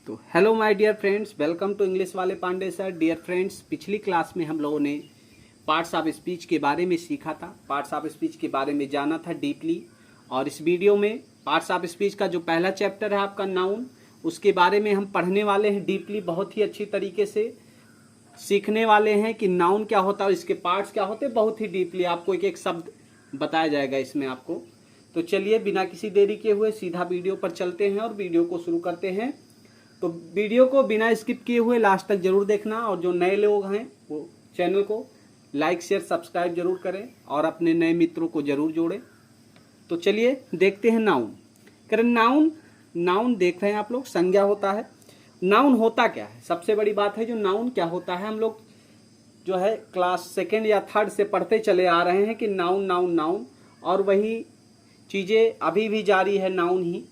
तो hello my dear friends, welcome to English वाले Pandey sir. Dear friends, पिछली class में हम लोगों ने पार्ट्स ऑफ स्पीच के बारे में सीखा था, पार्ट्स ऑफ स्पीच के बारे में जाना था डीपली। और इस वीडियो में पार्ट्स ऑफ स्पीच का जो पहला चैप्टर है आपका नाउन, उसके बारे में हम पढ़ने वाले हैं डीपली, बहुत ही अच्छी तरीके से सीखने वाले हैं कि नाउन क्या होता है और इसके पार्ट्स क्या होते हैं। बहुत ही डीपली आपको एक एक शब्द बताया जाएगा इसमें आपको। तो चलिए बिना किसी देरी के हुए सीधा वीडियो पर चलते हैं और वीडियो को शुरू करते हैं। तो वीडियो को बिना स्किप किए हुए लास्ट तक जरूर देखना, और जो नए लोग हैं वो चैनल को लाइक शेयर सब्सक्राइब जरूर करें और अपने नए मित्रों को जरूर जोड़ें। तो चलिए देखते हैं नाउन। करें नाउन, नाउन देख रहे हैं आप लोग, संज्ञा होता है। नाउन होता क्या है, सबसे बड़ी बात है जो नाउन क्या होता है। हम लोग जो है क्लास सेकेंड या थर्ड से पढ़ते चले आ रहे हैं कि नाउन नाउन नाउन, और वही चीज़ें अभी भी जारी है नाउन ही।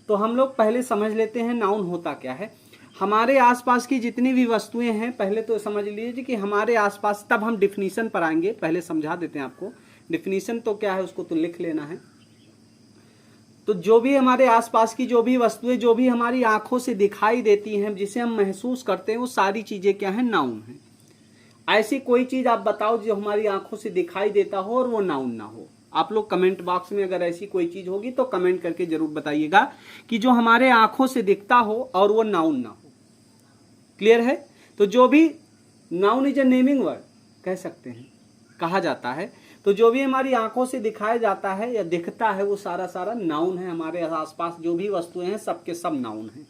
तो हम लोग पहले समझ लेते हैं नाउन होता क्या है। हमारे आसपास की जितनी भी वस्तुएं हैं पहले तो समझ लीजिए कि हमारे आसपास, तब हम डिफिनीशन पर आएंगे। पहले समझा देते हैं आपको डिफिनीशन तो क्या है, उसको तो लिख लेना है। तो जो भी हमारे आसपास की जो भी वस्तुएं, जो भी हमारी आंखों से दिखाई देती हैं, जिसे हम महसूस करते हैं, वो सारी चीजें क्या है, नाउन है। ऐसी कोई चीज आप बताओ जो हमारी आंखों से दिखाई देता हो और वो नाउन ना हो। आप लोग कमेंट बॉक्स में अगर ऐसी कोई चीज होगी तो कमेंट करके जरूर बताइएगा कि जो हमारे आंखों से दिखता हो और वो नाउन ना हो। क्लियर है। तो जो भी noun is a naming word कह सकते हैं, कहा जाता है। तो जो भी हमारी आंखों से दिखाया जाता है या दिखता है वो सारा सारा नाउन है। हमारे आसपास जो भी वस्तुएं हैं सबके सब नाउन है।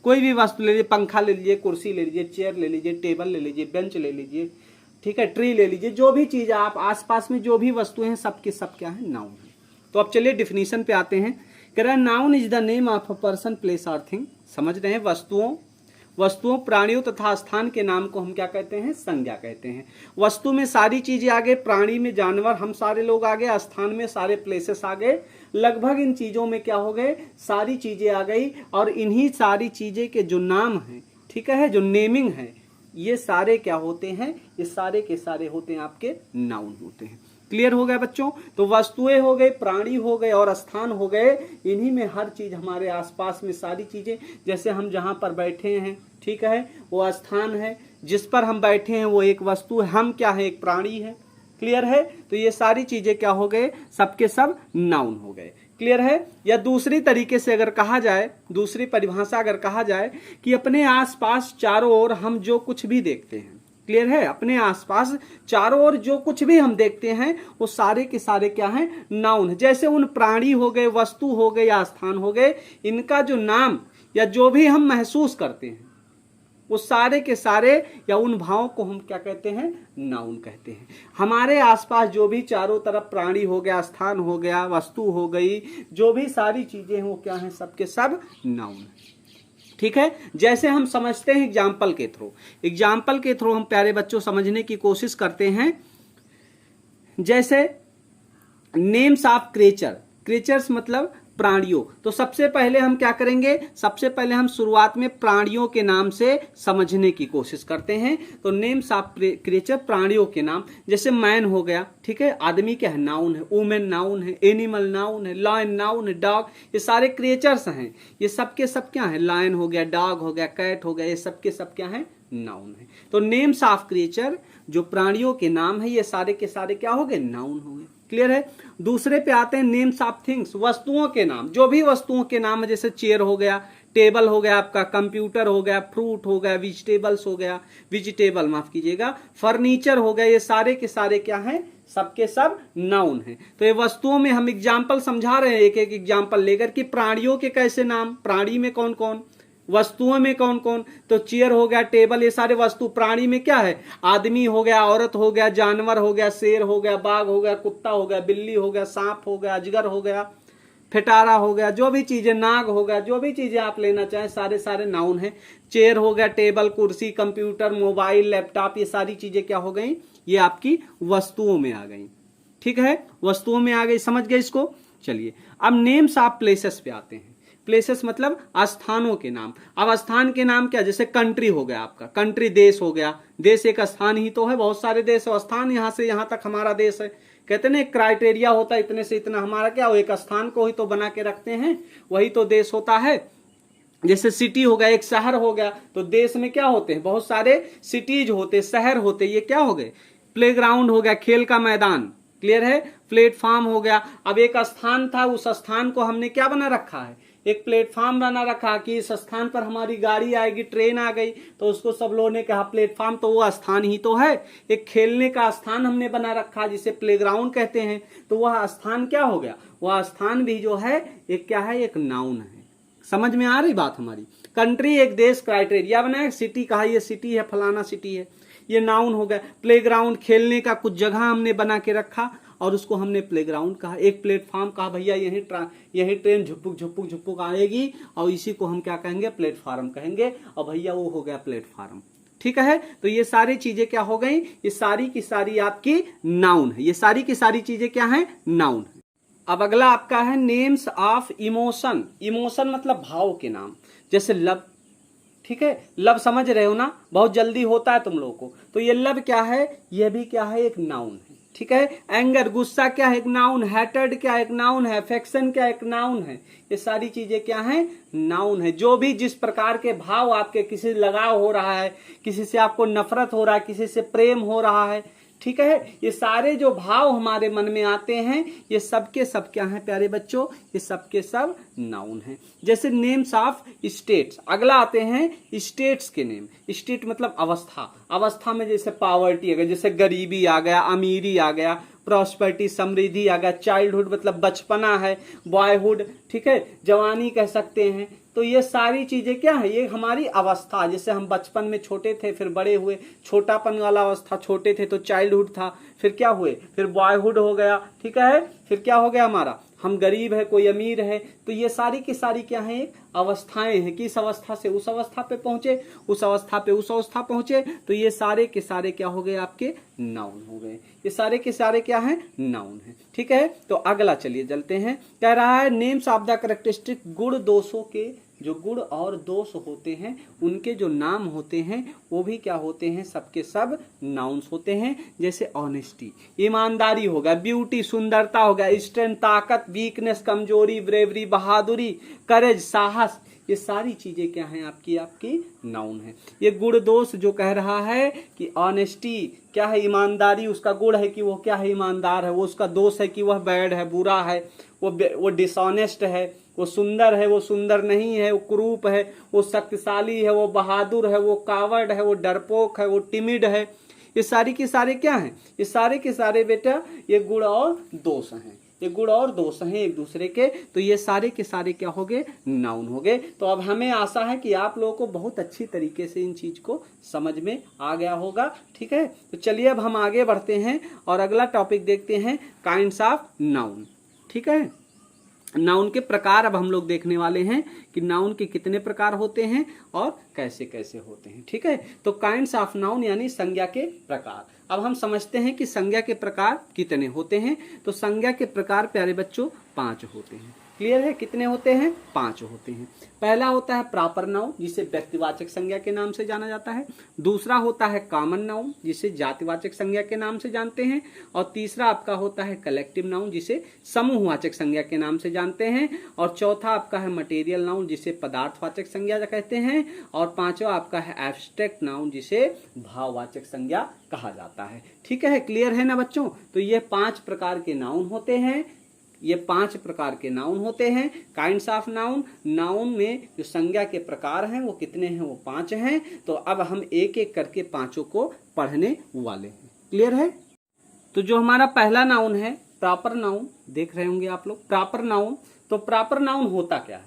कोई भी वस्तु ले लीजिए, पंखा ले लीजिए, कुर्सी ले लीजिए, चेयर ले लीजिए, टेबल ले लीजिए, बेंच ले लीजिए, ठीक है, ट्री ले लीजिए, जो भी चीज आप आसपास में जो भी वस्तुएं हैं सबके सब क्या है, नाउन है। तो अब चलिए डिफिनीशन पे आते हैं। कह रहा है noun is the name of a person, place और थिंग। समझ रहे हैं, वस्तुओं प्राणियों तथा स्थान के नाम को हम क्या कहते हैं, संज्ञा कहते हैं। वस्तु में सारी चीजें आ गए, प्राणी में जानवर, हम सारे लोग आ गए, स्थान में सारे प्लेसेस आ गए, लगभग इन चीजों में क्या हो गए, सारी चीजें आ गई। और इन्हीं सारी चीजें के जो नाम हैं, ठीक है, जो नेमिंग है, ये सारे क्या होते हैं, ये सारे के सारे होते हैं आपके नाउन होते हैं। क्लियर हो गया बच्चों। तो वस्तुएं हो गए, प्राणी हो गए और स्थान हो गए। इन्हीं में हर चीज हमारे आसपास में सारी चीजें, जैसे हम जहां पर बैठे हैं, ठीक है, वो स्थान है। जिस पर हम बैठे हैं वो एक वस्तु है, हम क्या है, एक प्राणी है। क्लियर है। तो ये सारी चीजें क्या हो गए, सबके सब नाउन हो गए। क्लियर है। या दूसरी तरीके से अगर कहा जाए, दूसरी परिभाषा अगर कहा जाए कि अपने आसपास चारों ओर हम जो कुछ भी देखते हैं, क्लियर है, अपने आसपास चारों ओर जो कुछ भी हम देखते हैं वो सारे के सारे क्या हैं, नाउन है। जैसे उन प्राणी हो गए, वस्तु हो गए या स्थान हो गए, इनका जो नाम या जो भी हम महसूस करते हैं वो सारे के सारे या उन भावों को हम क्या कहते हैं, नाउन कहते हैं। हमारे आसपास जो भी चारों तरफ प्राणी हो गया, स्थान हो गया, वस्तु हो गई, जो भी सारी चीजें हैं वो क्या हैं, सबके सब नाउन है। ठीक है। जैसे हम समझते हैं एग्जाम्पल के थ्रू हम प्यारे बच्चों समझने की कोशिश करते हैं। जैसे नेम्स ऑफ क्रिएचर्स मतलब प्राणियों। तो सबसे पहले हम क्या करेंगे, सबसे पहले हम शुरुआत में प्राणियों के नाम से समझने की कोशिश करते हैं। तो नेम्स ऑफ क्रिएचर, प्राणियों के नाम। जैसे मैन हो गया, ठीक है, आदमी क्या है, नाउन है। वुमेन नाउन है, एनिमल नाउन है, लायन नाउन है, डॉग, ये सारे क्रिएचर्स हैं। ये सबके सब क्या है, लायन हो गया, डॉग हो गया, कैट हो गया, ये सबके सब क्या है, नाउन है। तो नेम्स ऑफ क्रिएचर, जो प्राणियों के नाम है, ये सारे के सारे क्या हो गए, नाउन हो गए। क्लियर है। दूसरे पे आते हैं नेम्स ऑफ थिंग्स, वस्तुओं के नाम। जो भी वस्तुओं के नाम है, जैसे चेयर हो गया, टेबल हो गया आपका, कंप्यूटर हो गया, फ्रूट हो गया, वेजिटेबल माफ कीजिएगा, फर्नीचर हो गया, ये सारे के सारे क्या हैं, सबके सब नाउन है। तो ये वस्तुओं में हम एग्जाम्पल समझा रहे हैं, एक एक एग्जाम्पल लेकर कि प्राणियों के कैसे नाम, प्राणी में कौन कौन, वस्तुओं में कौन कौन। तो चेयर हो गया, टेबल, ये सारे वस्तु। प्राणी में क्या है, आदमी हो गया, औरत हो गया, जानवर हो गया, शेर हो गया, बाघ हो गया, कुत्ता हो गया, बिल्ली हो गया, सांप हो गया, अजगर हो गया, फिटारा हो गया, जो भी चीजें, नाग हो गया, जो भी चीजें आप लेना चाहें सारे सारे नाउन है। चेयर हो गया, टेबल, कुर्सी, कंप्यूटर, मोबाइल, लैपटॉप, ये सारी चीजें क्या हो गई, ये आपकी वस्तुओं में आ गई। ठीक है, वस्तुओं में आ गई, समझ गए इसको। चलिए अब नेम्स ऑफ प्लेसेस पे आते हैं। प्लेसेस मतलब स्थानों के नाम। अब स्थान के नाम क्या, जैसे कंट्री हो गया आपका, कंट्री देश हो गया, देश एक स्थान ही तो है, बहुत सारे देश है, स्थान यहां से यहां तक हमारा देश है। कहते ना एक क्राइटेरिया होता है, इतने से इतना हमारा क्या, वो एक स्थान को ही तो बना के रखते हैं, वही तो देश होता है। जैसे सिटी हो गया, एक शहर हो गया, तो देश में क्या होते हैं, बहुत सारे सिटीज होते, शहर होते, ये क्या हो गए, प्लेग्राउंड हो गया, खेल का मैदान। क्लियर है। प्लेटफॉर्म हो गया। अब एक स्थान था, उस स्थान को हमने क्या बना रखा है, एक प्लेटफॉर्म बना रखा कि इस स्थान पर हमारी गाड़ी आएगी, ट्रेन आ गई, तो उसको सब लोगों ने कहा प्लेटफॉर्म, तो वो स्थान ही तो है। एक खेलने का स्थान हमने बना रखा जिसे प्लेग्राउंड कहते हैं, तो वह स्थान क्या हो गया, वह स्थान भी जो है एक क्या है, एक नाउन है। समझ में आ रही बात हमारी। कंट्री एक देश, क्राइटेरिया बनाया, सिटी कहा ये सिटी है, फलाना सिटी है, ये नाउन हो गया। प्लेग्राउंड खेलने का कुछ जगह हमने बना के रखा और उसको हमने प्लेग्राउंड कहा। एक प्लेटफॉर्म कहा भैया यही ट्रेन झुपुक झुपुक झुपुक आएगी और इसी को हम क्या कहेंगे, प्लेटफॉर्म कहेंगे, और भैया वो हो गया प्लेटफॉर्म। ठीक है। तो ये सारी चीजें क्या हो गई, ये सारी की सारी आपकी नाउन है, ये सारी की सारी चीजें क्या है, नाउन है। अब अगला आपका है नेम्स ऑफ इमोशन। इमोशन मतलब भाव के नाम, जैसे लव। ठीक है, लव समझ रहे हो ना, बहुत जल्दी होता है तुम लोगों को। तो ये लव क्या है, ये भी क्या है, एक नाउन है। ठीक है। एंगर गुस्सा क्या है, एक नाउन। हैटेड क्या है, एक नाउन है। अफेक्शन क्या है, एक नाउन है। ये सारी चीजें क्या है, नाउन है। जो भी जिस प्रकार के भाव आपके, किसी से लगाव हो रहा है, किसी से आपको नफरत हो रहा है, किसी से प्रेम हो रहा है, ठीक है, ये सारे जो भाव हमारे मन में आते हैं, ये सबके सब क्या हैं प्यारे बच्चों, ये सबके सब नाउन हैं। जैसे नेम्स ऑफ स्टेट्स। अगला आते हैं स्टेट्स के नेम। स्टेट मतलब अवस्था। अवस्था में जैसे पॉवर्टी आ गया, जैसे गरीबी आ गया, अमीरी आ गया, प्रॉस्पेरिटी समृद्धि आ गया, चाइल्डहुड मतलब बचपना है, बॉयहुड, ठीक है, जवानी कह सकते हैं। तो ये सारी चीजें क्या है, ये हमारी अवस्था। जैसे हम बचपन में छोटे थे, फिर बड़े हुए, छोटापन वाला अवस्था, छोटे थे तो चाइल्डहुड था, फिर क्या हुए, फिर बॉयहुड हो गया, ठीक है, फिर क्या हो गया हमारा, हम गरीब है, कोई अमीर है। तो ये सारी की सारी क्या है, एक अवस्थाएं हैं कि इस अवस्था से उस अवस्था पे पहुंचे, उस अवस्था पे उस अवस्था पहुंचे। तो ये सारे के सारे क्या हो गए, आपके नाउन हो गए। ये सारे के सारे क्या है, नाउन है। ठीक है। तो अगला चलिए चलते हैं। कह रहा है नेम्स ऑफ द कैरेक्टरिस्टिक, गुण दोषों के, जो गुण और दोष होते हैं उनके जो नाम होते हैं वो भी क्या होते हैं, सबके सब नाउन्स होते हैं। जैसे ऑनेस्टी, ईमानदारी हो गया, ब्यूटी सुंदरता हो गया, स्ट्रेंथ ताकत, वीकनेस कमजोरी, ब्रेवरी बहादुरी, करेज साहस, ये सारी चीजें क्या हैं, आपकी नाउन है। ये गुण दोष जो कह रहा है कि ऑनेस्टी क्या है, ईमानदारी उसका गुण है कि वो क्या है, ईमानदार है। वो उसका दोष है कि वह बैड है, बुरा है, वो डिसऑनेस्ट है। वो सुंदर है, वो सुंदर नहीं है, वो क्रूप है, वो शक्तिशाली है, वो बहादुर है, वो कावर्ड है, वो डरपोक है, वो टिमिड है। ये सारी के सारे क्या हैं, ये सारे के सारे बेटा ये गुण और दोष हैं। ये गुण और दोष हैं एक दूसरे के। तो ये सारे के सारे क्या हो गए, नाउन हो गए। तो अब हमें आशा है कि आप लोगों को बहुत अच्छी तरीके से इन चीज को समझ में आ गया होगा। ठीक है। तो चलिए अब हम आगे बढ़ते हैं और अगला टॉपिक देखते हैं, काइंड्स ऑफ नाउन। ठीक है। नाउन के प्रकार अब हम लोग देखने वाले हैं कि नाउन के कितने प्रकार होते हैं और कैसे कैसे होते हैं। ठीक है। तो काइंड्स ऑफ नाउन यानी संज्ञा के प्रकार। अब हम समझते हैं कि संज्ञा के प्रकार कितने होते हैं। तो संज्ञा के प्रकार प्यारे बच्चों 5 होते हैं। क्लियर है, कितने होते हैं, 5 होते हैं। पहला होता है प्रॉपर नाउन, जिसे व्यक्तिवाचक संज्ञा के नाम से जाना जाता है। दूसरा होता है कॉमन नाउन, जिसे जातिवाचक संज्ञा के नाम से जानते हैं। और तीसरा आपका होता है कलेक्टिव नाउन, जिसे समूहवाचक संज्ञा के नाम से जानते हैं। और चौथा आपका है मटेरियल नाउन, जिसे पदार्थवाचक संज्ञा कहते हैं। और पांचवा आपका है एब्स्ट्रैक्ट नाउन, जिसे भाववाचक संज्ञा कहा जाता है। ठीक है, क्लियर है ना बच्चों। तो ये 5 प्रकार के नाउन होते हैं। ये 5 प्रकार के नाउन होते हैं। काइंड्स ऑफ नाउन, नाउन में जो संज्ञा के प्रकार हैं वो कितने हैं, वो 5 हैं। तो अब हम एक एक करके 5 को पढ़ने वाले हैं। क्लियर है। तो जो हमारा पहला नाउन है प्रॉपर नाउन, देख रहे होंगे आप लोग प्रॉपर नाउन। तो प्रॉपर नाउन होता क्या है,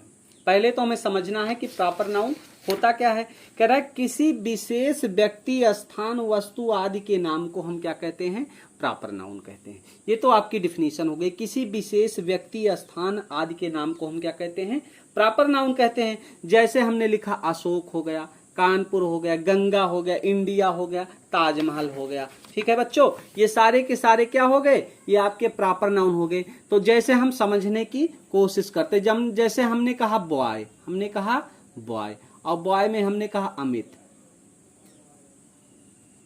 पहले तो हमें समझना है कि प्रॉपर नाउन होता क्या है। कह रहा है किसी विशेष व्यक्ति, स्थान, वस्तु आदि के नाम को हम क्या कहते हैं, प्रॉपर नाउन कहते हैं। ये तो आपकी डिफिनीशन हो गई। किसी विशेष व्यक्ति, स्थान आदि के नाम को हम क्या कहते हैं, प्रॉपर नाउन कहते हैं। जैसे हमने लिखा अशोक हो गया, कानपुर हो गया, गंगा हो गया, इंडिया हो गया, ताजमहल हो गया। ठीक है बच्चों, ये सारे के सारे क्या हो गए, ये आपके प्रॉपर नाउन हो गए। तो जैसे हम समझने की कोशिश करते, जैसे हमने कहा बॉय, हमने कहा बॉय, और बॉय में हमने कहा अमित।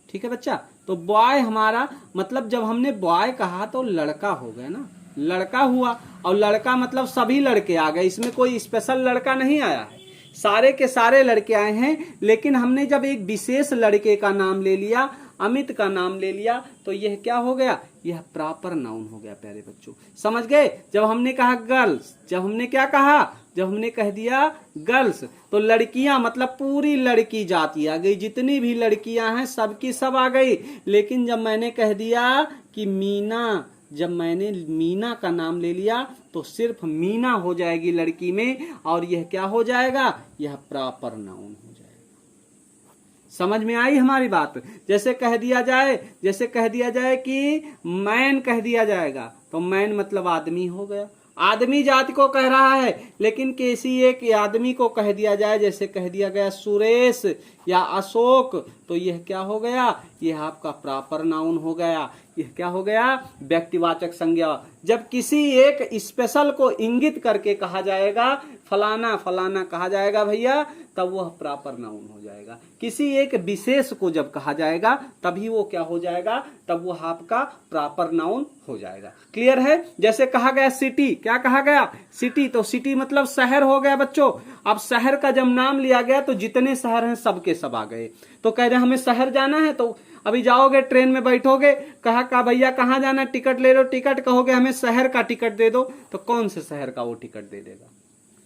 ठीक है बच्चा। तो बॉय हमारा मतलब जब हमने बॉय कहा तो लड़का हो गया ना, लड़का हुआ। और लड़का मतलब सभी लड़के आ गए, इसमें कोई स्पेशल लड़का नहीं आया है, सारे के सारे लड़के आए हैं, लेकिन हमने जब एक विशेष लड़के का नाम ले लिया, अमित का नाम ले लिया, तो यह क्या हो गया, यह प्रॉपर नाउन हो गया प्यारे बच्चों। समझ गए? जब हमने कहा गर्ल्स, जब हमने क्या कहा, जब हमने कह दिया गर्ल्स, तो लड़कियां मतलब पूरी लड़की जाति आ गई, जितनी भी लड़कियां हैं सबकी सब आ गई। लेकिन जब मैंने कह दिया कि मीना, जब मैंने मीना का नाम ले लिया तो सिर्फ मीना हो जाएगी लड़की में, और यह क्या हो जाएगा, यह प्रॉपर नाउन हो जाएगा। समझ में आई हमारी बात? जैसे कह दिया जाए, जैसे कह दिया जाए कि मैन कह दिया जाएगा, तो मैन मतलब आदमी हो गया, आदमी जाति को कह रहा है। लेकिन किसी एक आदमी को कह दिया जाए, जैसे कह दिया गया सुरेश या अशोक, तो यह क्या हो गया, यह आपका प्रॉपर नाउन हो गया। यह क्या हो गया, व्यक्तिवाचक संज्ञा। जब किसी एक स्पेशल को इंगित करके कहा जाएगा, फलाना फलाना कहा जाएगा भैया, तब वह प्रॉपर नाउन हो जाएगा। किसी एक विशेष को जब कहा जाएगा तभी वो क्या हो जाएगा, तब वो आपका प्रॉपर नाउन हो जाएगा। क्लियर है? जैसे कहा गया सिटी, क्या कहा गया, सिटी, तो सिटी मतलब शहर हो गया बच्चों। अब शहर का जब नाम लिया गया तो जितने शहर हैं सबके सब आ गए। तो कह रहे हमें शहर जाना है, तो अभी जाओगे ट्रेन में बैठोगे, कहा भैया कहाँ जाना, टिकट ले लो, टिकट कहोगे हमें शहर का टिकट दे दो, तो कौन से शहर का वो टिकट दे देगा?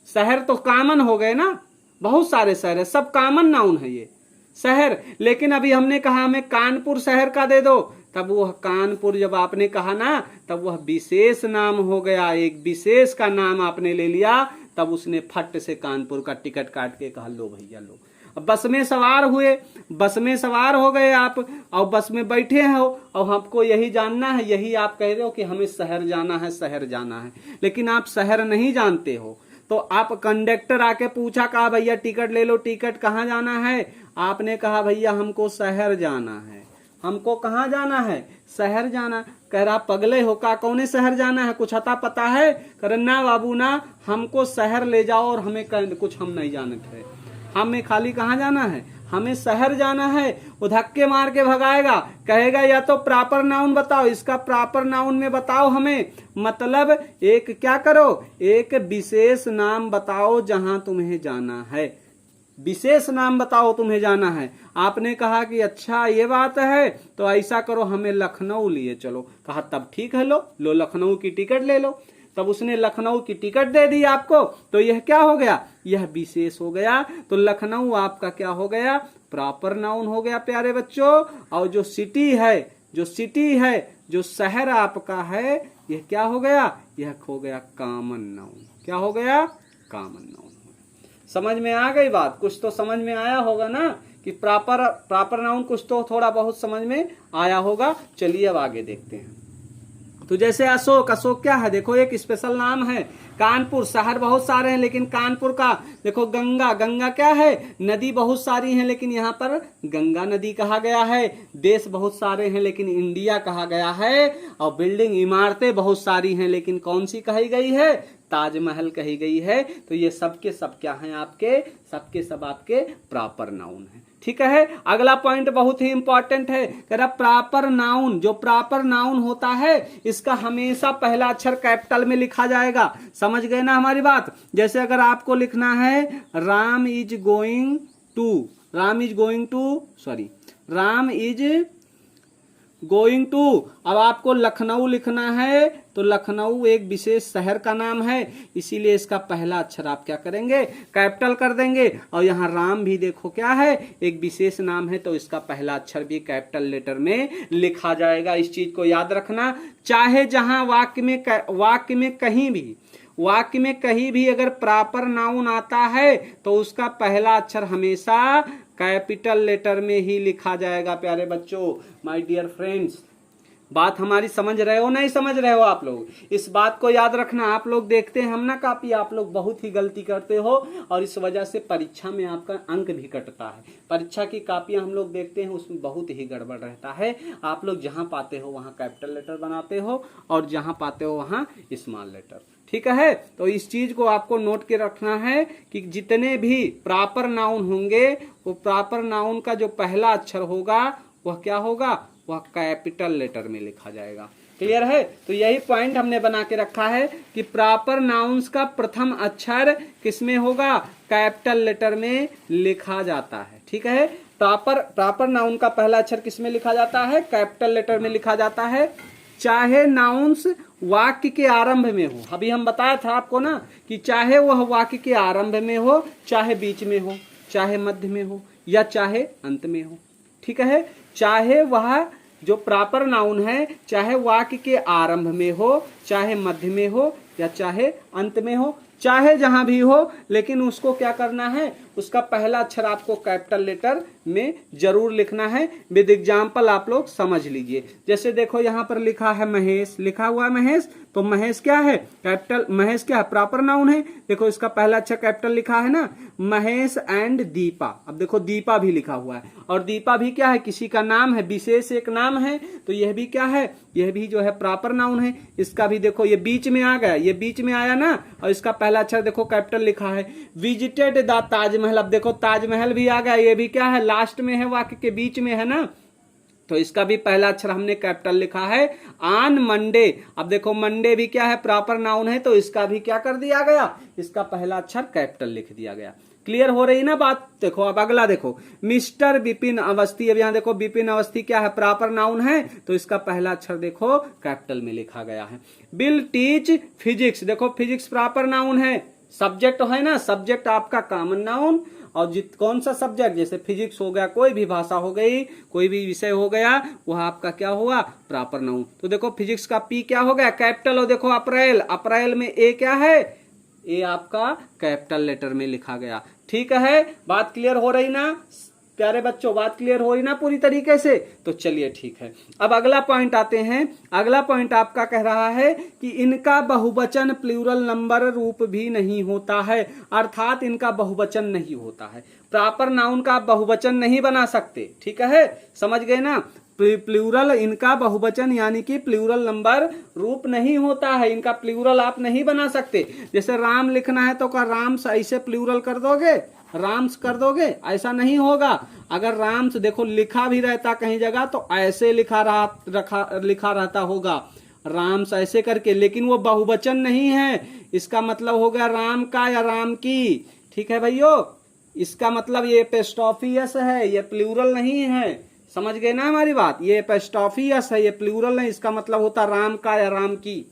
शहर तो कॉमन हो गए ना, बहुत सारे शहर है, सब कॉमन नाउन है ये शहर। लेकिन अभी हमने कहा हमें कानपुर शहर का दे दो, तब वह कानपुर जब आपने कहा ना, तब वह विशेष नाम हो गया, एक विशेष का नाम आपने ले लिया, तब उसने फट से कानपुर का टिकट काट के कहा लो भैया लो। अब बस में सवार हुए, बस में सवार हो गए आप, और बस में बैठे हो, और हमको यही जानना है, यही आप कह रहे हो कि हमें शहर जाना है, शहर जाना है, लेकिन आप शहर नहीं जानते हो। तो आप कंडक्टर आके पूछा, कहा भैया टिकट ले लो, टिकट कहाँ जाना है, आपने कहा भैया हमको शहर जाना है। हमको कहाँ जाना है, शहर जाना। कह रहा पगले हो का, कौने शहर जाना है, कुछ अता पता है? कह ना बाबू ना, हमको शहर ले जाओ, और हमें कुछ हम नहीं जानते हैं, हमें खाली कहाँ जाना है, हमें शहर जाना है। वो धक्के मार के भगाएगा, कहेगा या तो प्रॉपर नाउन बताओ, इसका प्रॉपर नाउन में बताओ हमें, मतलब एक क्या करो, एक विशेष नाम बताओ जहां तुम्हें जाना है, विशेष नाम बताओ तुम्हें जाना है। आपने कहा कि अच्छा ये बात है, तो ऐसा करो हमें लखनऊ लिए चलो। कहा तब ठीक है, लो लो लखनऊ की टिकट ले लो। तब उसने लखनऊ की टिकट दे दी आपको, तो यह क्या हो गया, यह विशेष हो गया। तो लखनऊ आपका क्या हो गया, प्रॉपर नाउन हो गया प्यारे बच्चों। और जो सिटी है, जो सिटी है, जो शहर आपका है, यह क्या हो गया, यह हो गया कॉमन नाउन। क्या हो गया, कॉमन नाउन। समझ में आ गई बात? कुछ तो समझ में आया होगा ना, कि प्रॉपर नाउन कुछ तो थोड़ा बहुत समझ में आया होगा। चलिए अब आगे देखते हैं। तो जैसे अशोक, अशोक क्या है, देखो एक स्पेशल नाम है। कानपुर, शहर बहुत सारे हैं, लेकिन कानपुर का देखो गंगा, गंगा क्या है, नदी बहुत सारी हैं, लेकिन यहाँ पर गंगा नदी कहा गया है। देश बहुत सारे हैं, लेकिन इंडिया कहा गया है। और बिल्डिंग, इमारतें बहुत सारी हैं, लेकिन कौन सी कही गई है, ताजमहल कही गई है। तो ये सबके सब क्या हैं आपके, सबके सब आपके प्रॉपर नाउन है। ठीक है। अगला पॉइंट बहुत ही इंपॉर्टेंट है, कह रहा प्रॉपर नाउन, जो प्रॉपर नाउन होता है इसका हमेशा पहला अक्षर कैपिटल में लिखा जाएगा। समझ गए ना हमारी बात? जैसे अगर आपको लिखना है Ram is going to, Ram is going to, sorry Ram is going to, अब आपको लखनऊ लिखना है, तो लखनऊ एक विशेष शहर का नाम है, इसीलिए इसका पहला अक्षर आप क्या करेंगे, कैपिटल कर देंगे। और यहाँ राम भी देखो क्या है, एक विशेष नाम है, तो इसका पहला अक्षर भी कैपिटल लेटर में लिखा जाएगा। इस चीज को याद रखना। चाहे जहां वाक्य में कहीं भी अगर प्रॉपर नाउन आता है, तो उसका पहला अक्षर हमेशा कैपिटल लेटर में ही लिखा जाएगा। प्यारे बच्चों, माय डियर फ्रेंड्स, बात हमारी समझ रहे हो, नहीं समझ रहे हो आप लोग? इस बात को याद रखना। आप लोग देखते हैं हम ना काफी, आप लोग बहुत ही गलती करते हो, और इस वजह से परीक्षा में आपका अंक भी कटता है। परीक्षा की कापियां हम लोग देखते हैं, उसमें बहुत ही गड़बड़ रहता है। आप लोग जहां पाते हो वहां कैपिटल लेटर बनाते हो, और जहां पाते हो वहां स्मॉल लेटर। ठीक है, तो इस चीज को आपको नोट के रखना है कि जितने भी प्रॉपर नाउन होंगे, वो प्रॉपर नाउन का जो पहला अक्षर होगा वह क्या होगा, वह कैपिटल लेटर में लिखा जाएगा। क्लियर है? तो यही पॉइंट हमने बना के रखा है कि प्रॉपर नाउन्स का प्रथम अक्षर किसमें होगा? कैपिटल लेटर में लिखा जाता है। ठीक है, प्रॉपर नाउन का पहला अक्षर किसमें लिखा जाता है? कैपिटल लेटर में लिखा जाता है, चाहे नाउन्स वाक्य के आरंभ में हो। अभी हम बताया था आपको ना कि चाहे वह वाक्य के आरंभ में हो, चाहे बीच में हो, चाहे मध्य में हो, या चाहे अंत में हो। ठीक है, चाहे वह जो प्रॉपर नाउन है चाहे वाक्य के आरंभ में हो, चाहे मध्य में हो, या चाहे अंत में हो, चाहे जहां भी हो, लेकिन उसको क्या करना है? उसका पहला अक्षर आपको कैपिटल लेटर में जरूर लिखना है। विद एग्जाम्पल आप लोग समझ लीजिए। जैसे देखो यहाँ पर लिखा है महेश, लिखा हुआ है महेश, तो महेश क्या है? कैपिटल। महेश क्या है? प्रॉपर नाउन है। देखो इसका पहला अक्षर कैपिटल लिखा है ना, महेश एंड दीपा। अब देखो दीपा भी लिखा हुआ है, और दीपा भी क्या है? किसी का नाम है, विशेष एक नाम है, तो यह भी क्या है? यह भी जो है प्रॉपर नाउन है। इसका भी देखो ये बीच में आ गया, ये बीच में आया ना, और इसका पहला अक्षर देखो कैपिटल लिखा है। विजिटेड द ताजमहल, अब देखो ताजमहल भी आ गया, ये भी क्या है? लास्ट में है, वाक्य के बीच में है ना, तो इसका भी पहला अक्षर हमने कैपिटल लिखा है। ऑन मंडे, अब देखो मंडे भी क्या है? प्रॉपर नाउन है, तो इसका भी क्या कर दिया गया? इसका पहला अक्षर कैपिटल लिख दिया गया। क्लियर हो रही ना बात? देखो अब अगला देखो, मिस्टर विपिन अवस्थी। अब यहाँ देखो विपिन अवस्थी क्या है? प्रॉपर नाउन है, तो इसका पहला अक्षर देखो कैपिटल में लिखा गया है। विल टीच फिजिक्स, देखो फिजिक्स प्रॉपर नाउन है, सब्जेक्ट है ना, सब्जेक्ट आपका कॉमन नाउन, और कौन सा सब्जेक्ट? जैसे फिजिक्स हो गया, कोई भी भाषा हो गई, कोई भी विषय हो गया, वह आपका क्या हुआ? Proper noun. तो देखो फिजिक्स का पी क्या हो गया? कैपिटल। और देखो अप्रैल, अप्रैल में ए क्या है? ए आपका कैपिटल लेटर में लिखा गया। ठीक है, बात क्लियर हो रही ना प्यारे बच्चों? बात क्लियर हो रही ना पूरी तरीके से? तो चलिए ठीक है, अब अगला पॉइंट आते हैं। अगला पॉइंट आपका कह रहा है कि इनका बहुवचन प्लूरल नंबर रूप भी नहीं होता है, अर्थात इनका बहुवचन नहीं होता है। प्रॉपर नाउन का बहुवचन नहीं बना सकते। ठीक है, समझ गए ना? प्लूरल, इनका बहुवचन यानी कि प्लूरल नंबर रूप नहीं होता है, इनका प्लूरल आप नहीं बना सकते। जैसे राम लिखना है तो क्या राम्स ऐसे प्लूरल कर दोगे? राम्स कर दोगे? ऐसा नहीं होगा। अगर राम्स देखो लिखा भी रहता कहीं जगह तो ऐसे लिखा रहता होगा, राम्स ऐसे करके, लेकिन वो बहुवचन नहीं है। इसका मतलब हो गया राम का या राम की। ठीक है भाइयों, इसका मतलब ये एपिस्टोफियस है, ये प्लूरल नहीं है। समझ गए ना हमारी बात? ये एपिस्टोफियस है, ये प्लूरल नहीं। इसका मतलब होता राम का या राम की।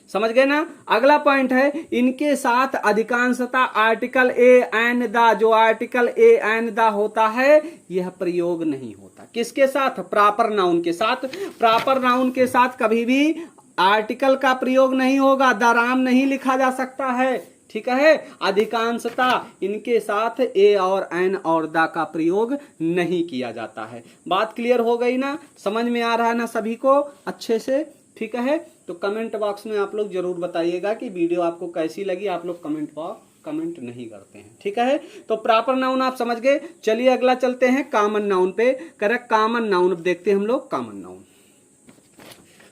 समझ गए ना? अगला पॉइंट है, इनके साथ अधिकांशतः आर्टिकल ए एंड द, जो आर्टिकल ए एंड द होता है यह प्रयोग नहीं होता। किसके साथ? प्रॉपर नाउन के साथ। प्रॉपर नाउन के साथ कभी भी आर्टिकल का प्रयोग नहीं होगा, द राम नहीं लिखा जा सकता है। ठीक है, अधिकांशतः इनके साथ ए और एन और द का प्रयोग नहीं किया जाता है। बात क्लियर हो गई ना? समझ में आ रहा है ना सभी को अच्छे से? ठीक है, तो कमेंट बॉक्स में आप लोग जरूर बताइएगा कि वीडियो आपको कैसी लगी। आप लोग कमेंट नहीं करते हैं। ठीक है, तो प्रॉपर नाउन आप समझ गए। चलिए अगला चलते हैं कॉमन नाउन पे। करेक्ट, कॉमन नाउन देखते हैं हम लोग। कॉमन नाउन,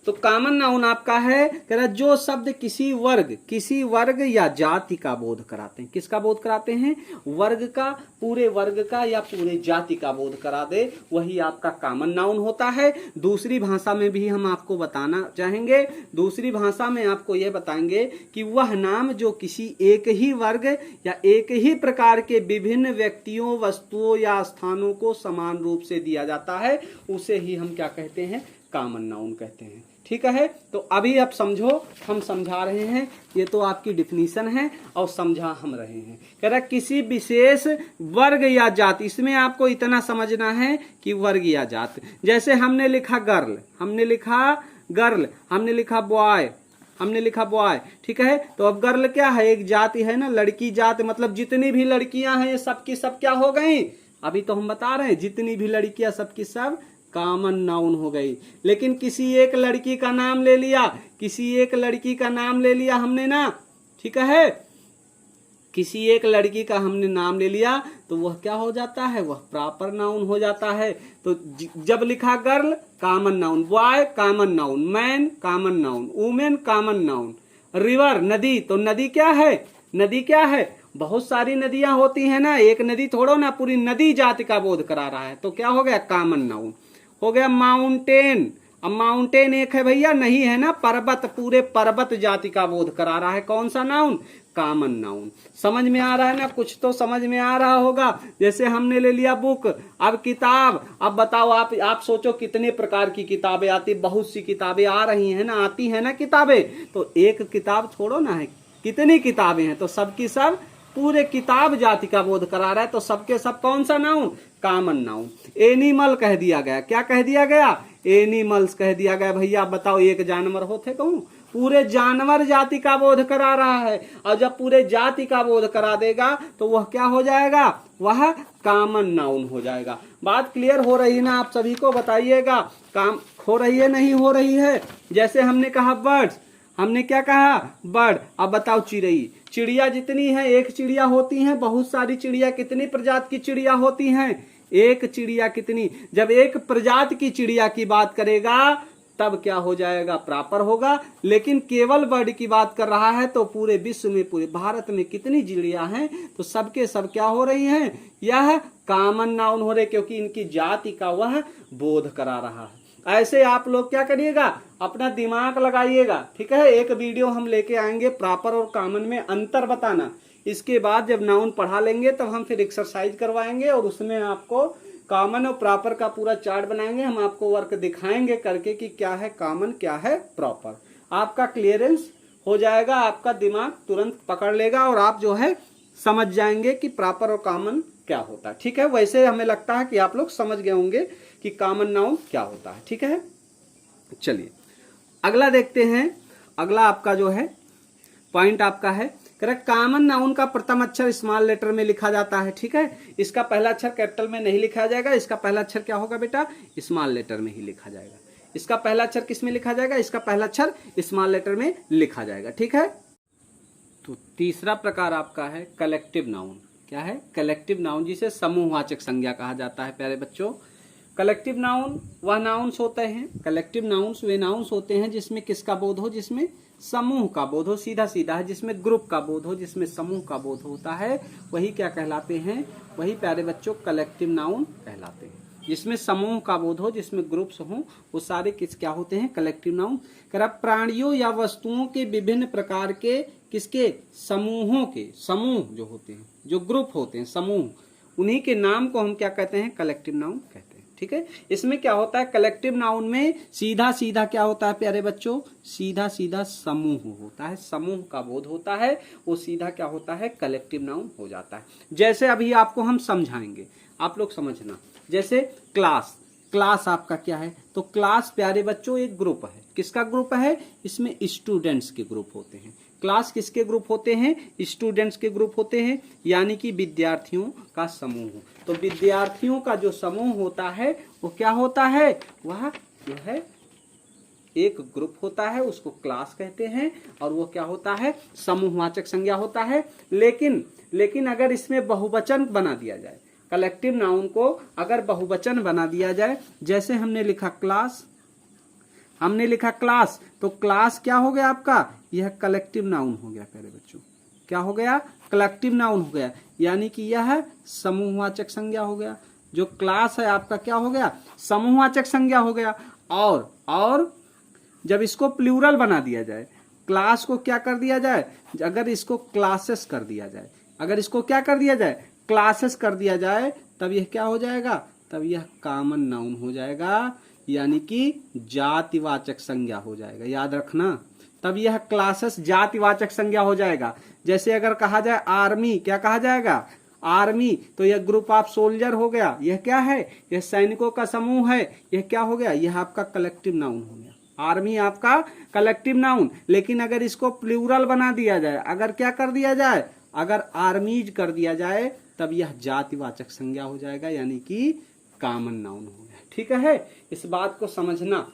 तो कॉमन नाउन आपका है कह रहा जो शब्द किसी वर्ग या जाति का बोध कराते हैं। किसका बोध कराते हैं? वर्ग का, पूरे वर्ग का या पूरे जाति का बोध करा दे, वही आपका कॉमन नाउन होता है। दूसरी भाषा में भी हम आपको बताना चाहेंगे, दूसरी भाषा में आपको यह बताएंगे कि वह नाम जो किसी एक ही वर्ग या एक ही प्रकार के विभिन्न व्यक्तियों, वस्तुओं या स्थानों को समान रूप से दिया जाता है, उसे ही हम क्या कहते हैं? कॉमन नाउन कहते हैं। ठीक है, तो अभी आप समझो, हम समझा रहे हैं, ये तो आपकी डिफिनीशन है और समझा हम रहे हैं। कह रहा किसी विशेष वर्ग या जाति, इसमें आपको इतना समझना है कि वर्ग या जाति। जैसे हमने लिखा गर्ल, हमने लिखा बॉय, ठीक है, तो अब गर्ल क्या है? एक जाति है ना, लड़की जाति, मतलब जितनी भी लड़कियां हैं सबकी सब क्या हो गई? अभी तो हम बता रहे हैं, जितनी भी लड़कियां सबकी सब कॉमन नाउन हो गई। लेकिन किसी एक लड़की का नाम ले लिया, हमने ना, ठीक है, किसी एक लड़की का हमने नाम ले लिया तो वह क्या हो जाता है? वह प्रॉपर नाउन हो जाता है। तो जब लिखा girl common noun, boy common noun, man common noun, women common noun, river नदी, तो नदी क्या है? बहुत सारी नदियां होती है ना, एक नदी थोड़ो ना, पूरी नदी जाति का बोध करा रहा है, तो क्या हो गया? कॉमन नाउन हो गया। माउंटेन, अब माउंटेन एक है भैया, नहीं है ना, पर्वत, पूरे पर्वत जाति का बोध करा रहा है। कौन सा नाउन? Common noun. समझ में आ रहा है ना? कुछ तो समझ में आ रहा होगा। जैसे हमने ले लिया बुक, अब किताब। अब बताओ आप सोचो कितने प्रकार की किताबें आती, बहुत सी किताबें आ रही हैं ना, आती है ना किताबें। तो एक किताब छोड़ो ना, है कितनी किताबें हैं, तो सबकी सब पूरे किताब जाति का बोध करा रहा है। तो सबके सब कौन सा नाउन? Common noun. एनिमल कह दिया गया, क्या कह दिया गया? एनिमल्स कह दिया गया। भैया बताओ एक जानवर होते कहूं? पूरे जानवर जाति का बोध करा रहा है। और जब पूरे जाति का बोध करा देगा तो वह क्या हो जाएगा? वह कॉमन नाउन हो जाएगा। बात क्लियर हो रही ना? आप सभी को बताइएगा, काम हो रही है नहीं हो रही है? जैसे हमने कहा बर्ड्स, हमने क्या कहा? बर्ड। अब बताओ चिड़ई, चिड़िया जितनी है, एक चिड़िया होती है, बहुत सारी चिड़िया, कितनी प्रजाति की चिड़िया होती हैं? एक चिड़िया कितनी? जब एक प्रजाति की चिड़िया की बात करेगा तब क्या हो जाएगा? प्रॉपर होगा। लेकिन केवल बर्ड की बात कर रहा है तो पूरे विश्व में, पूरे भारत में कितनी चिड़िया हैं? तो सबके सब क्या हो रही हैं? यह कॉमन नाउन हो रहे, क्योंकि इनकी जाति का वह बोध करा रहा है। ऐसे आप लोग क्या करिएगा? अपना दिमाग लगाइएगा, ठीक है। एक वीडियो हम लेके आएंगे प्रॉपर और कॉमन में अंतर बताना। इसके बाद जब नाउन पढ़ा लेंगे तब हम फिर एक्सरसाइज करवाएंगे और उसमें आपको कॉमन और प्रॉपर का पूरा चार्ट बनाएंगे। हम आपको वर्क दिखाएंगे करके कि क्या है कॉमन, क्या है प्रॉपर। आपका क्लियरेंस हो जाएगा, आपका दिमाग तुरंत पकड़ लेगा और आप जो है समझ जाएंगे कि प्रॉपर और कॉमन क्या होता है, ठीक है। वैसे हमें लगता है कि आप लोग समझ गए होंगे कि कॉमन नाउन क्या होता है, ठीक है। चलिए अगला देखते हैं। अगला आपका जो है पॉइंट आपका है करेक्ट। कॉमन नाउन का प्रथम अक्षर स्मॉल लेटर में लिखा जाता है, ठीक है। इसका पहला अक्षर कैपिटल में नहीं लिखा जाएगा। इसका पहला अक्षर क्या होगा बेटा? स्मॉल लेटर में ही लिखा जाएगा। इसका पहला अक्षर किस में लिखा जाएगा? इसका पहला अक्षर स्मॉल लेटर में लिखा जाएगा, ठीक है। तो तीसरा प्रकार आपका है कलेक्टिव नाउन। क्या है? कलेक्टिव नाउन, जिसे समूहवाचक संज्ञा कहा जाता है। प्यारे बच्चों, कलेक्टिव नाउन वह नाउन्स होते हैं, कलेक्टिव नाउन्स वे नाउन्स होते हैं जिसमें किसका बोध हो? जिसमें समूह का बोध हो। सीधा सीधा है, जिसमें ग्रुप का बोध हो, जिसमें समूह का बोध होता है, वही क्या कहलाते हैं? वही प्यारे बच्चों कलेक्टिव नाउन कहलाते हैं। जिसमें समूह का बोध हो, जिसमें ग्रुप्स हो, वो सारे किस क्या होते हैं? Collective noun. प्राणियों या वस्तुओं के विभिन्न प्रकार के किसके? समूहों के, समूह जो होते हैं, जो ग्रुप होते हैं, समूह, उन्हीं के नाम को हम क्या कहते हैं? कलेक्टिव नाउन कहते हैं, ठीक है। इसमें क्या होता है? कलेक्टिव नाउन में सीधा सीधा क्या होता है प्यारे बच्चों? सीधा सीधा समूह होता है, समूह का बोध होता है, वो सीधा क्या होता है? कलेक्टिव नाउन हो जाता है। जैसे अभी आपको हम समझाएंगे, आप लोग समझना। जैसे क्लास, क्लास आपका क्या है? तो क्लास प्यारे बच्चों एक ग्रुप है। किसका ग्रुप है? इसमें स्टूडेंट्स के ग्रुप होते हैं। क्लास किसके ग्रुप होते हैं? स्टूडेंट्स के ग्रुप होते हैं, यानी कि विद्यार्थियों का समूह। तो विद्यार्थियों का जो समूह होता है वो क्या होता है? वह जो है एक ग्रुप होता है, उसको क्लास कहते हैं। और वो क्या होता है? समूहवाचक संज्ञा होता है। लेकिन अगर इसमें बहुवचन बना दिया जाए, कलेक्टिव नाउन को अगर बहुवचन बना दिया जाए, जैसे हमने लिखा क्लास, हमने लिखा क्लास, तो क्लास क्या हो गया आपका? यह कलेक्टिव नाउन हो गया प्यारे बच्चों। क्या हो गया? कलेक्टिव नाउन हो गया, यानी कि यह समूहवाचक संज्ञा हो गया। जो क्लास है आपका क्या हो गया? समूहवाचक संज्ञा हो गया। और जब इसको प्लूरल बना दिया जाए, क्लास को क्या कर दिया जाए? अगर इसको क्लासेस कर दिया जाए, अगर इसको क्या कर दिया जाए? क्लासेस कर दिया जाए, तब यह क्या हो जाएगा? तब यह कॉमन नाउन हो जाएगा, यानी कि जातिवाचक संज्ञा हो जाएगा। याद रखना, तब यह क्लासेस जातिवाचक संज्ञा हो जाएगा। जैसे अगर कहा जाए आर्मी, क्या कहा जाएगा? आर्मी, तो यह ग्रुप ऑफ सोल्जर हो गया। यह क्या है? यह सैनिकों का समूह है। यह क्या हो गया? यह आपका कलेक्टिव नाउन हो गया। आर्मी आपका कलेक्टिव नाउन। लेकिन अगर इसको प्लूरल बना दिया जाए, अगर क्या कर दिया जाए? अगर आर्मीज कर दिया जाए, तब यह जातिवाचक संज्ञा हो जाएगा, यानी कि कॉमन नाउन हो गया। ठीक है, इस बात को समझना।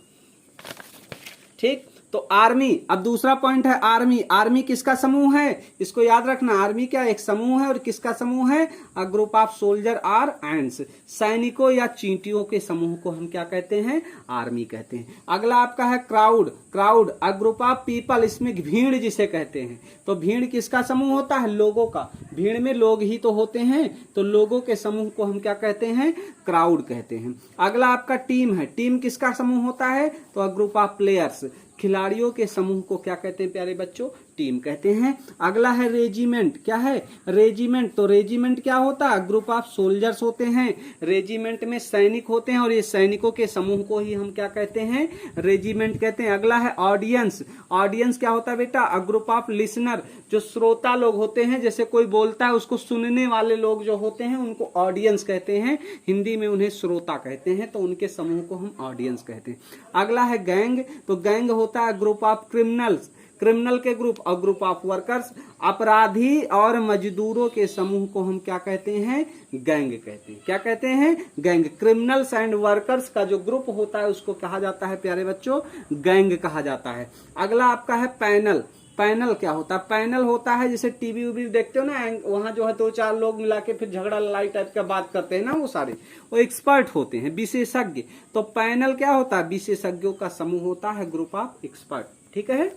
ठीक, तो आर्मी, अब दूसरा पॉइंट है आर्मी। आर्मी किसका समूह है, इसको याद रखना। आर्मी क्या एक समूह है, और किसका समूह है, a group of soldier are ants, सैनिकों या चींटियों के समूह को हम क्या कहते हैं, आर्मी कहते हैं। अगला आपका है crowd. Crowd a group of people, इसमें भीड़ जिसे कहते हैं। तो भीड़ किसका समूह होता है, लोगों का। भीड़ में लोग ही तो होते हैं, तो लोगों के समूह को हम क्या कहते हैं, क्राउड कहते हैं। अगला आपका टीम है। टीम किसका समूह होता है, तो अ ग्रुप ऑफ प्लेयर्स, खिलाड़ियों के समूह को क्या कहते हैं प्यारे बच्चों, टीम कहते हैं। अगला है रेजिमेंट। क्या है, रेजिमेंट। तो रेजिमेंट क्या होता है, ग्रुप ऑफ सोल्जर्स होते हैं। रेजिमेंट में सैनिक होते हैं, और ये सैनिकों के समूह को ही हम क्या कहते हैं, रेजिमेंट कहते हैं। अगला है ऑडियंस। ऑडियंस क्या होता है बेटा, अ ग्रुप ऑफ लिसनर, जो श्रोता लोग होते हैं, जैसे कोई बोलता है उसको सुनने वाले लोग जो होते हैं उनको ऑडियंस कहते हैं, हिंदी में उन्हें श्रोता कहते हैं, तो उनके समूह को हम ऑडियंस कहते हैं। अगला है गैंग। तो गैंग होता है ग्रुप ऑफ क्रिमिनल्स, क्रिमिनल के ग्रुप, और ग्रुप ऑफ वर्कर्स, अपराधी और मजदूरों के समूह को हम क्या कहते हैं, गैंग कहते हैं। क्या कहते हैं, गैंग। क्रिमिनल्स एंड वर्कर्स का जो ग्रुप होता है उसको कहा जाता है प्यारे बच्चों, गैंग कहा जाता है। अगला आपका है पैनल। पैनल क्या होता है, पैनल होता है जैसे टीवी उवी देखते हो ना, वहां जो है 2-4 लोग मिला के फिर झगड़ा लड़ाई टाइप का बात करते हैं ना, वो सारे वो एक्सपर्ट होते हैं, विशेषज्ञ। तो पैनल क्या होता है, विशेषज्ञों का समूह होता है, ग्रुप ऑफ एक्सपर्ट। ठीक है।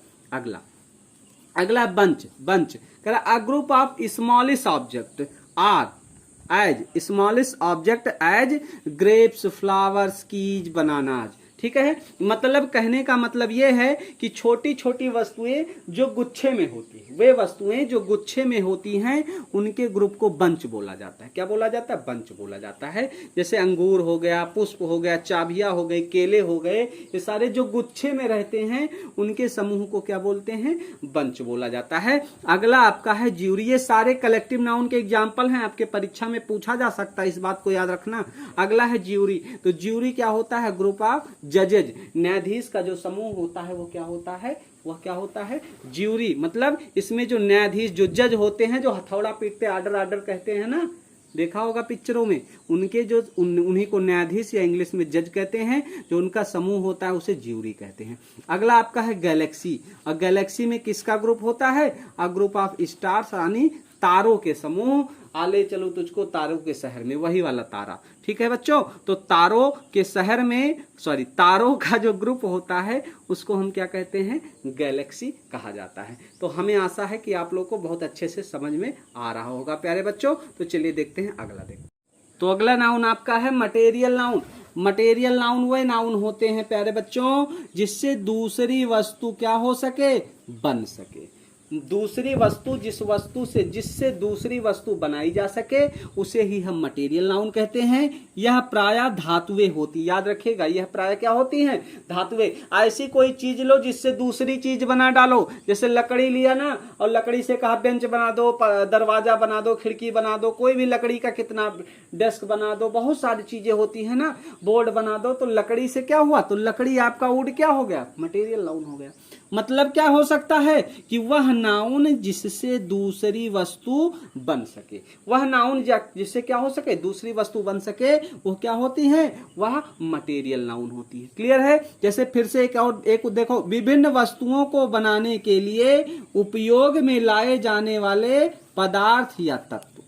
अगला बंच। बंच कह रहा a group of smallest object are as smallest object as grapes, flowers, keys, bananas. ठीक है। मतलब कहने का मतलब यह है कि छोटी छोटी वस्तुएं जो गुच्छे में होती हैं, वे वस्तुएं जो गुच्छे में होती हैं उनके ग्रुप को बंच बोला जाता है। क्या बोला जाता है, बंच बोला जाता है। जैसे अंगूर हो गया, पुष्प हो गया, चाबियां हो गई, केले हो गए, ये सारे जो गुच्छे में रहते हैं उनके समूह को क्या बोलते हैं, बंच बोला जाता है। अगला आपका है ज्यूरी। ये सारे कलेक्टिव नाउन के एग्जाम्पल हैं, आपके परीक्षा में पूछा जा सकता है, इस बात को याद रखना। अगला है ज्यूरी। तो ज्यूरी क्या होता है, ग्रुप ऑफ जजेज, न्यायाधीश का जो समूह होता है वो क्या होता है, वह क्या होता है, ज्यूरी। मतलब इसमें जो न्यायाधीश, जो जज होते हैं, जो हथौड़ा पीटते, आर्डर आर्डर कहते हैं ना, देखा होगा पिक्चरों में, उनके जो उन्हीं को न्यायाधीश या इंग्लिश में जज कहते हैं। जो उनका समूह होता है उसे ज्यूरी कहते हैं। अगला आपका है गैलेक्सी। और गैलेक्सी में किसका ग्रुप होता है, अ ग्रुप ऑफ स्टार्स, यानी तारों के समूह। आले चलो तुझको तारों के शहर में, वही वाला तारा। ठीक है बच्चों। तो तारों के शहर में, तारों का जो ग्रुप होता है उसको हम क्या कहते हैं, गैलेक्सी कहा जाता है। तो हमें आशा है कि आप लोग को बहुत अच्छे से समझ में आ रहा होगा प्यारे बच्चों। तो चलिए देखते हैं अगला। तो अगला नाउन आपका है मटेरियल नाउन। मटेरियल नाउन वह नाउन होते हैं प्यारे बच्चों जिससे दूसरी वस्तु क्या हो सके, बन सके। दूसरी वस्तु, जिससे दूसरी वस्तु बनाई जा सके उसे ही हम मटेरियल नाउन कहते हैं। यह प्रायः धातुएं होती, याद रखिएगा, यह प्रायः क्या होती हैं, धातुएं। ऐसी कोई चीज लो जिससे दूसरी चीज बना डालो। जैसे लकड़ी लिया ना, और लकड़ी से कहा बेंच बना दो, दरवाजा बना दो, खिड़की बना दो, कोई भी लकड़ी का कितना, डेस्क बना दो, बहुत सारी चीजें होती है ना, बोर्ड बना दो। तो लकड़ी से क्या हुआ, तो लकड़ी आपका वुड क्या हो गया, मटेरियल नाउन हो गया। मतलब क्या हो सकता है कि वह नाउन जिससे दूसरी वस्तु बन सके, वह नाउन जिससे क्या हो सके, दूसरी वस्तु बन सके, वो क्या होती है, वह मटेरियल नाउन होती है। क्लियर है। जैसे फिर से एक देखो, विभिन्न वस्तुओं को बनाने के लिए उपयोग में लाए जाने वाले पदार्थ या तत्व,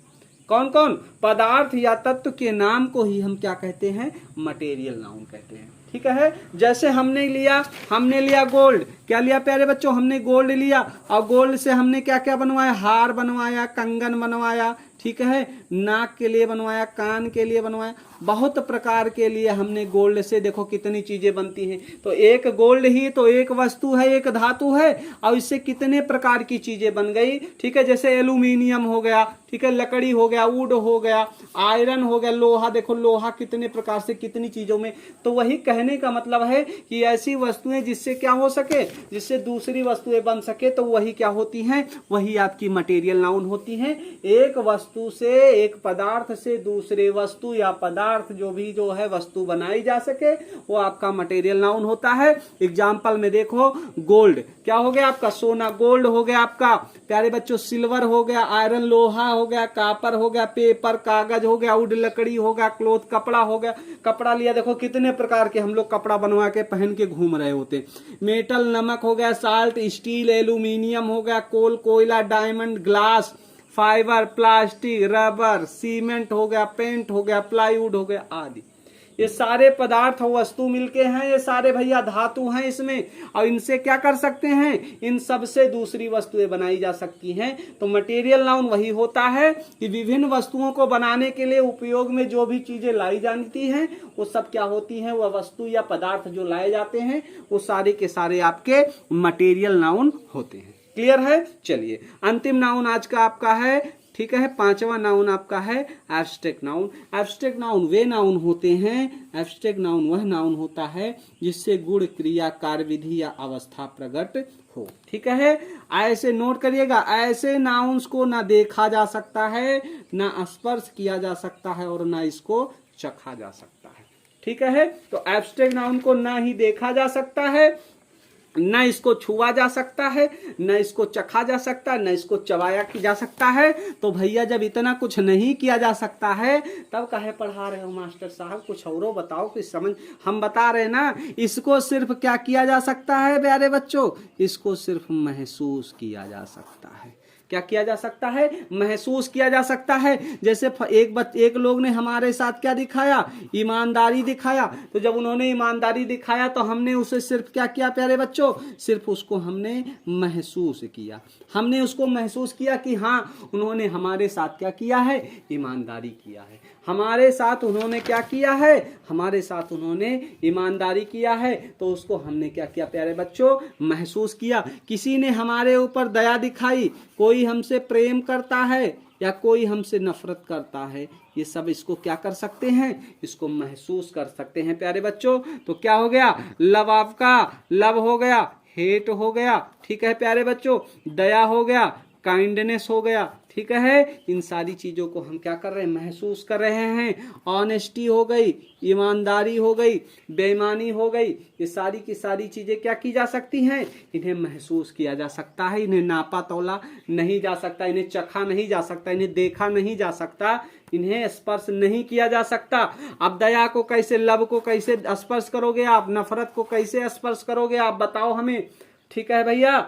कौन कौन, पदार्थ या तत्व के नाम को ही हम क्या कहते हैं, मटेरियल नाउन कहते हैं। ठीक है। जैसे हमने लिया गोल्ड। क्या लिया प्यारे बच्चों, हमने गोल्ड लिया, और गोल्ड से हमने क्या क्या बनवाया, हार बनवाया, कंगन बनवाया, ठीक है, नाक के लिए बनवाया, कान के लिए बनवाया, बहुत प्रकार के लिए हमने गोल्ड से देखो कितनी चीजें बनती हैं। तो एक गोल्ड ही तो एक वस्तु है, एक धातु है, और इससे कितने प्रकार की चीजें बन गई। ठीक है। जैसे एल्यूमिनियम हो गया, ठीक है, लकड़ी हो गया, वुड हो गया, आयरन हो गया, लोहा, देखो लोहा कितने प्रकार से, कितनी चीजों में। तो वही कहने का मतलब है कि ऐसी वस्तुएं जिससे क्या हो सके, जिससे दूसरी वस्तुएं बन सके, तो वही क्या होती हैं, वही आपकी मटेरियल नाउन होती हैं। एक वस्तु वस्तु से, एक पदार्थ से दूसरे वस्तु या पदार्थ जो है वस्तु बनाई जा सके, वो आपका मटेरियल नाउन होता है। एग्जाम्पल में देखो, गोल्ड क्या हो गया आपका, सोना, गोल्ड हो गया आपका प्यारे बच्चों, सिल्वर हो गया, आयरन लोहा हो गया, कापर हो गया, पेपर कागज हो गया, वुड लकड़ी हो गया, क्लोथ कपड़ा हो गया। कपड़ा लिया, देखो कितने प्रकार के हम लोग कपड़ा बनवा के पहन के घूम रहे होते। मेटल नमक हो गया, साल्ट स्टील एल्यूमिनियम हो गया, कोल कोयला, diamond, glass, fibre, plastic, rubber, cement हो गया, पेंट हो गया, प्लाईवुड हो गया आदि। ये सारे पदार्थ वस्तु मिलके हैं, ये सारे भैया धातु हैं इसमें, और इनसे क्या कर सकते हैं, इन सब से दूसरी वस्तुएं बनाई जा सकती हैं। तो मटेरियल नाउन वही होता है कि विभिन्न वस्तुओं को बनाने के लिए उपयोग में जो भी चीजें लाई जाती हैं वो सब क्या होती हैं, वह वस्तु या पदार्थ जो लाए जाते हैं वो सारे के सारे आपके मटेरियल नाउन होते हैं। क्लियर है? चलिए अंतिम नाउन आज का आपका है, ठीक है, पांचवा नाउन आपका है एब्स्ट्रैक्ट नाउन। एब्स्ट्रैक्ट नाउन वे नाउन होते हैं, एब्स्ट्रैक्ट नाउन वह नाउन होता है जिससे गुण, क्रिया, कार्यविधि या अवस्था प्रकट हो। ठीक है, ऐसे नोट करिएगा, ऐसे नाउन्स को ना देखा जा सकता है, ना स्पर्श किया जा सकता है और ना इसको चखा जा सकता है। ठीक है, तो एब्स्ट्रैक्ट नाउन को ना ही देखा जा सकता है, न इसको छुआ जा सकता है, न इसको चखा जा सकता है, न इसको चबाया जा सकता है। तो भैया जब इतना कुछ नहीं किया जा सकता है तब काहे पढ़ा रहे हो मास्टर साहब, कुछ औरो बताओ कि समझ। हम बता रहे ना, इसको सिर्फ क्या किया जा सकता है प्यारे बच्चों, इसको सिर्फ महसूस किया जा सकता है। क्या किया जा सकता है, महसूस किया जा सकता है। जैसे एक लोग ने हमारे साथ क्या दिखाया, ईमानदारी दिखाया। तो जब उन्होंने ईमानदारी दिखाया तो हमने उसे सिर्फ क्या किया प्यारे बच्चों, सिर्फ उसको हमने महसूस किया। हमने उसको महसूस किया कि हाँ उन्होंने हमारे साथ क्या किया है, ईमानदारी किया है। हमारे साथ उन्होंने क्या किया है, हमारे साथ उन्होंने ईमानदारी किया है। तो उसको हमने क्या किया प्यारे बच्चों, महसूस किया। किसी ने हमारे ऊपर दया दिखाई, कोई हमसे प्रेम करता है या कोई हमसे नफरत करता है, ये सब इसको क्या कर सकते हैं, इसको महसूस कर सकते हैं प्यारे बच्चों। तो क्या हो गया, लव आपका, लव हो गया, हेट हो गया, ठीक है प्यारे बच्चों, दया हो गया, काइंडनेस हो गया। ठीक है, इन सारी चीजों को हम क्या कर रहे हैं, महसूस कर रहे हैं। ऑनेस्टी हो गई, ईमानदारी हो गई, बेईमानी हो गई, ये सारी की सारी चीजें क्या की जा सकती हैं, इन्हें महसूस किया जा सकता है। इन्हें नापा तौला नहीं जा सकता, इन्हें चखा नहीं जा सकता, इन्हें देखा नहीं जा सकता, इन्हें स्पर्श नहीं किया जा सकता। अब दया को कैसे, लव को कैसे स्पर्श करोगे आप, नफरत को कैसे स्पर्श करोगे आप, बताओ हमें। ठीक है भैया,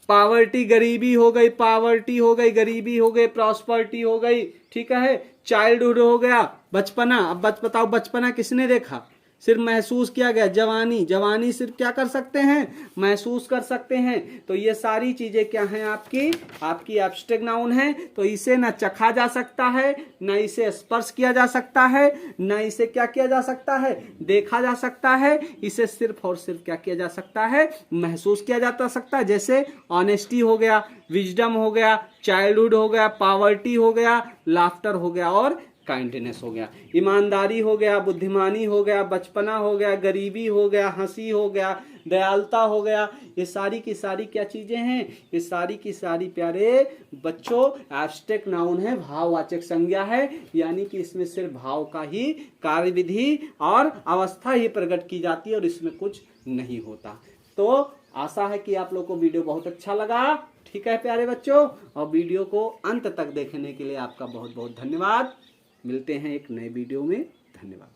पावर्टी गरीबी हो गई, पावर्टी हो गई, गरीबी हो गई, प्रॉस्पर्टी हो गई। ठीक है, चाइल्डहुड हो गया, बचपना। अब बताओ बचपना किसने देखा, सिर्फ महसूस किया गया। जवानी, जवानी सिर्फ क्या कर सकते हैं, महसूस कर सकते हैं। तो ये सारी चीजें क्या हैं आपकी एब्स्ट्रैक्ट नाउन है। तो इसे ना चखा जा सकता है, ना इसे स्पर्श किया जा सकता है, ना इसे क्या किया जा सकता है, देखा जा सकता है। इसे सिर्फ और सिर्फ क्या किया जा सकता है, महसूस किया जा सकता है। जैसे ऑनेस्टी हो गया, विजडम हो गया, चाइल्डहुड हो गया, पावर्टी हो गया, लाफ्टर हो गया और काइंडनेस हो गया। ईमानदारी हो गया, बुद्धिमानी हो गया, बचपना हो गया, गरीबी हो गया, हंसी हो गया, दयालुता हो गया। ये सारी की सारी क्या चीजें हैं, ये सारी की सारी प्यारे बच्चों एब्स्ट्रैक्ट नाउन है, भाववाचक संज्ञा है। यानी कि इसमें सिर्फ भाव का ही कार्यविधि और अवस्था ही प्रकट की जाती है और इसमें कुछ नहीं होता। तो आशा है कि आप लोग को वीडियो बहुत अच्छा लगा। ठीक है प्यारे बच्चों, और वीडियो को अंत तक देखने के लिए आपका बहुत बहुत धन्यवाद। मिलते हैं एक नए वीडियो में, धन्यवाद।